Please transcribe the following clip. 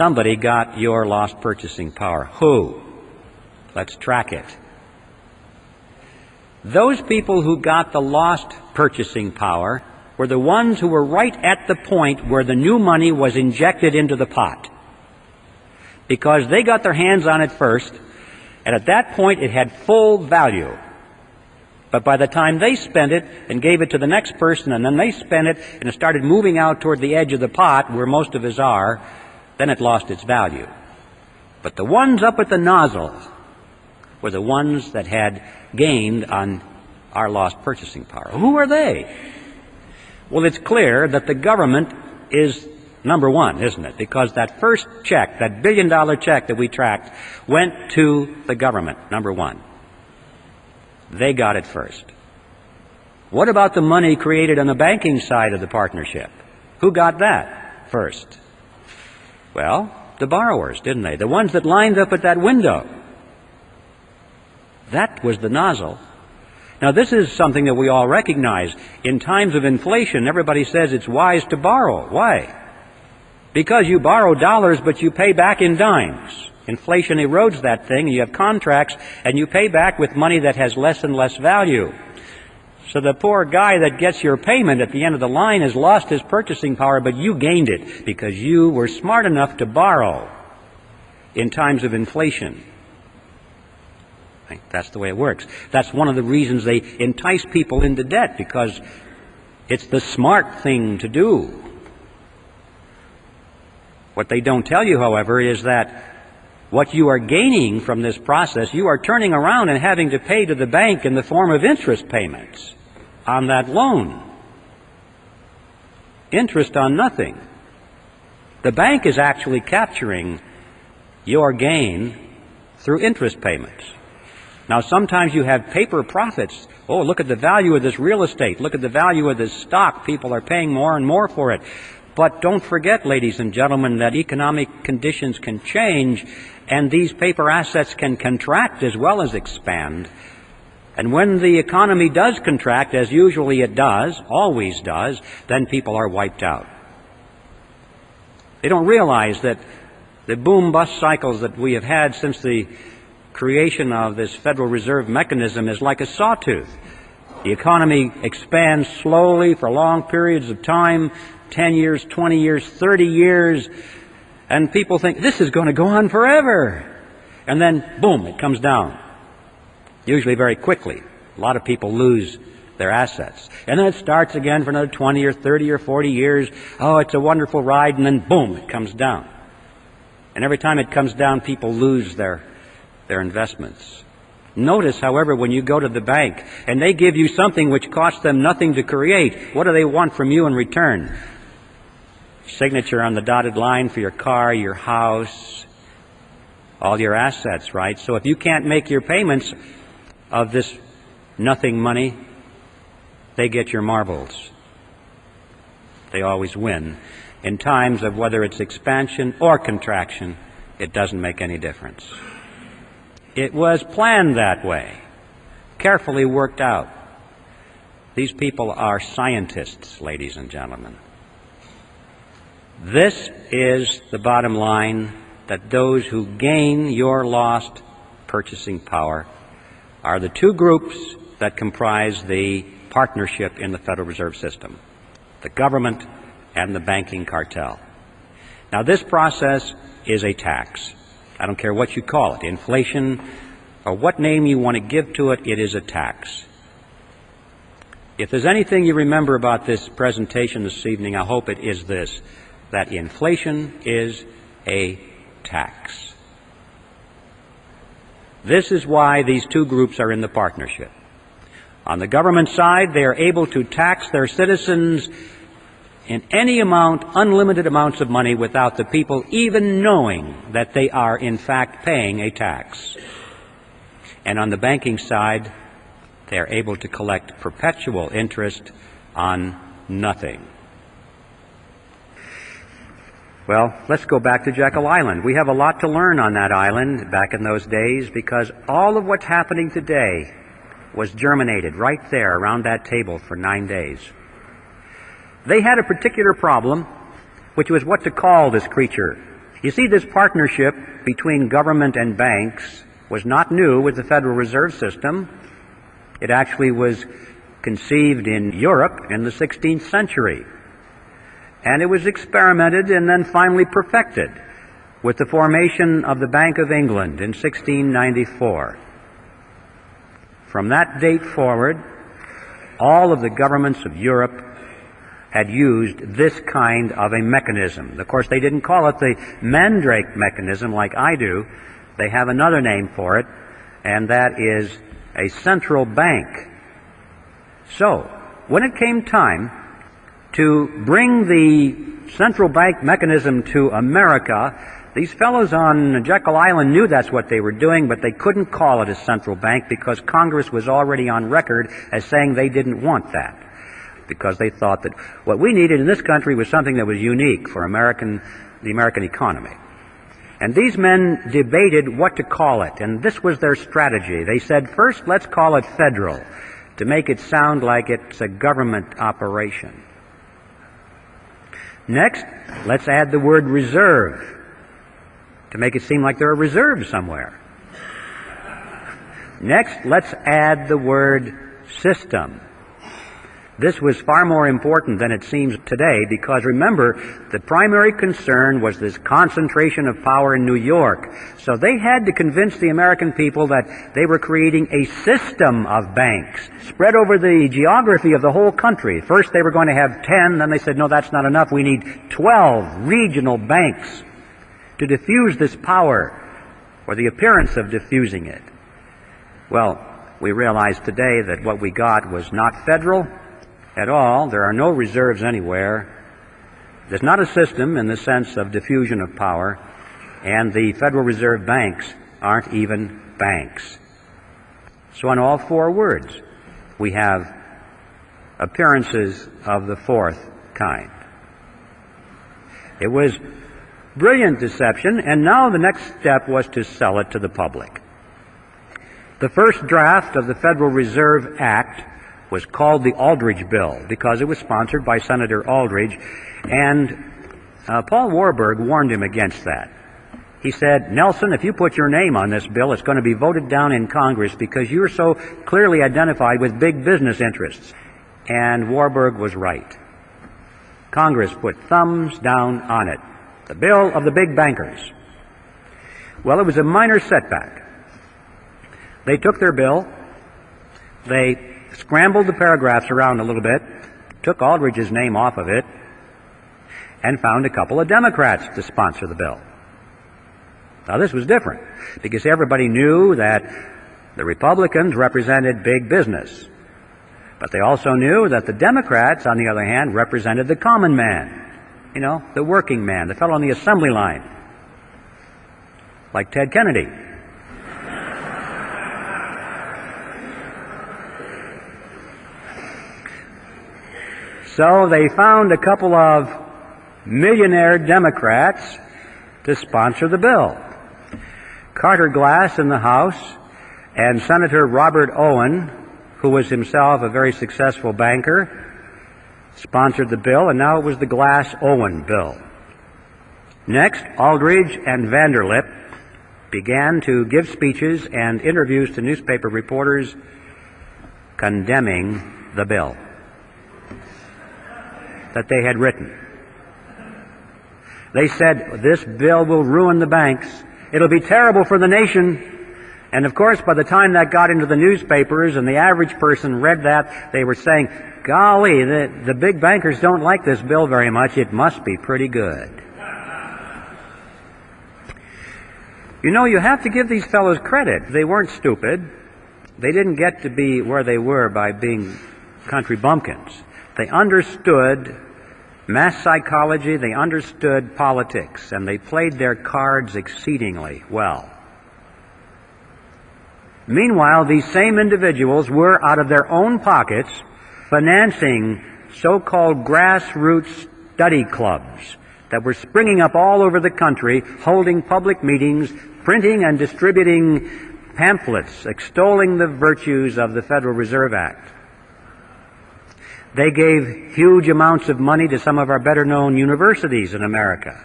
Somebody got your lost purchasing power. Who? Let's track it. Those people who got the lost purchasing power were the ones who were right at the point where the new money was injected into the pot. Because they got their hands on it first, and at that point it had full value. But by the time they spent it and gave it to the next person, and then they spent it and it started moving out toward the edge of the pot where most of us are, then it lost its value. But the ones up at the nozzle were the ones that had gained on our lost purchasing power. Who are they? Well, it's clear that the government is number one, isn't it? Because that first check, that billion-dollar check that we tracked, went to the government, number one. They got it first. What about the money created on the banking side of the partnership? Who got that first? Well, the borrowers, didn't they? The ones that lined up at that window. That was the nozzle. Now, this is something that we all recognize. In times of inflation, everybody says it's wise to borrow. Why? Because you borrow dollars, but you pay back in dimes. Inflation erodes that thing, and you have contracts, and you pay back with money that has less and less value. So the poor guy that gets your payment at the end of the line has lost his purchasing power, but you gained it because you were smart enough to borrow in times of inflation. That's the way it works. That's one of the reasons they entice people into debt, because it's the smart thing to do. What they don't tell you, however, is that what you are gaining from this process, you are turning around and having to pay to the bank in the form of interest payments on that loan. Interest on nothing. The bank is actually capturing your gain through interest payments. Now, sometimes you have paper profits. Oh, look at the value of this real estate. Look at the value of this stock. People are paying more and more for it. But don't forget, ladies and gentlemen, that economic conditions can change, and these paper assets can contract as well as expand. And when the economy does contract, as usually it does, always does, then people are wiped out. They don't realize that the boom-bust cycles that we have had since the creation of this Federal Reserve mechanism is like a sawtooth. The economy expands slowly for long periods of time, 10 years, 20 years, 30 years, and people think this is going to go on forever. And then, boom, it comes down, usually very quickly. A lot of people lose their assets. And then it starts again for another 20 or 30 or 40 years. Oh, it's a wonderful ride, and then, boom, it comes down. And every time it comes down, people lose their investments. Notice, however, when you go to the bank and they give you something which costs them nothing to create, what do they want from you in return? Signature on the dotted line for your car, your house, all your assets, right? So if you can't make your payments of this nothing money, they get your marbles. They always win. In times of whether it's expansion or contraction, it doesn't make any difference. It was planned that way, carefully worked out. These people are scientists, ladies and gentlemen. This is the bottom line, that those who gain your lost purchasing power are the two groups that comprise the partnership in the Federal Reserve System, the government and the banking cartel. Now, this process is a tax. I don't care what you call it, inflation, or what name you want to give to it, it is a tax. If there's anything you remember about this presentation this evening, I hope it is this, that inflation is a tax. This is why these two groups are in the partnership. On the government side, they are able to tax their citizens in any amount, unlimited amounts of money, without the people even knowing that they are in fact paying a tax. And on the banking side, they are able to collect perpetual interest on nothing. Well, let's go back to Jekyll Island. We have a lot to learn on that island back in those days, because all of what's happening today was germinated right there around that table for 9 days. They had a particular problem, which was what to call this creature You see, this partnership between government and banks was not new with the Federal Reserve System. It actually was conceived in Europe in the 16th century. And it was experimented and then finally perfected with the formation of the Bank of England in 1694. From that date forward, all of the governments of Europe had used this kind of a mechanism. Of course, they didn't call it the Mandrake mechanism like I do. They have another name for it, and that is a central bank. So, when it came time to bring the central bank mechanism to America, these fellows on Jekyll Island knew that's what they were doing, but they couldn't call it a central bank because Congress was already on record as saying they didn't want that, because they thought that what we needed in this country was something that was unique for the American economy. And these men debated what to call it, and this was their strategy. They said, first, let's call it federal, to make it sound like it's a government operation. Next, let's add the word reserve, to make it seem like there are reserves somewhere. Next, let's add the word system. This was far more important than it seems today, because remember, the primary concern was this concentration of power in New York. So they had to convince the American people that they were creating a system of banks spread over the geography of the whole country. First they were going to have 10, then they said, no, that's not enough. We need 12 regional banks to diffuse this power, or the appearance of diffusing it. Well, we realize today that what we got was not federal at all. There are no reserves anywhere. There's not a system in the sense of diffusion of power, and the Federal Reserve banks aren't even banks. So in all four words, we have appearances of the fourth kind. It was brilliant deception, and now the next step was to sell it to the public. The first draft of the Federal Reserve Act was called the Aldrich Bill because it was sponsored by Senator Aldrich, and Paul Warburg warned him against that. He said, Nelson, if you put your name on this bill, it's going to be voted down in Congress because you're so clearly identified with big business interests. And Warburg was right. Congress put thumbs down on it. The bill of the big bankers. Well, it was a minor setback. They took their bill, they scrambled the paragraphs around a little bit, took Aldrich's name off of it, and found a couple of Democrats to sponsor the bill. Now this was different, because everybody knew that the Republicans represented big business. But they also knew that the Democrats, on the other hand, represented the common man. You know, the working man, the fellow on the assembly line, like Ted Kennedy. So they found a couple of millionaire Democrats to sponsor the bill. Carter Glass in the House and Senator Robert Owen, who was himself a very successful banker, sponsored the bill, and now it was the Glass-Owen bill. Next, Aldrich and Vanderlip began to give speeches and interviews to newspaper reporters condemning the bill that they had written. They said, this bill will ruin the banks. It'll be terrible for the nation. And of course, by the time that got into the newspapers and the average person read that, they were saying, golly, the big bankers don't like this bill very much. It must be pretty good. You know, you have to give these fellows credit. They weren't stupid. They didn't get to be where they were by being country bumpkins. They understood mass psychology, they understood politics, and they played their cards exceedingly well. Meanwhile, these same individuals were, out of their own pockets, financing so-called grassroots study clubs that were springing up all over the country, holding public meetings, printing and distributing pamphlets extolling the virtues of the Federal Reserve Act. They gave huge amounts of money to some of our better-known universities in America.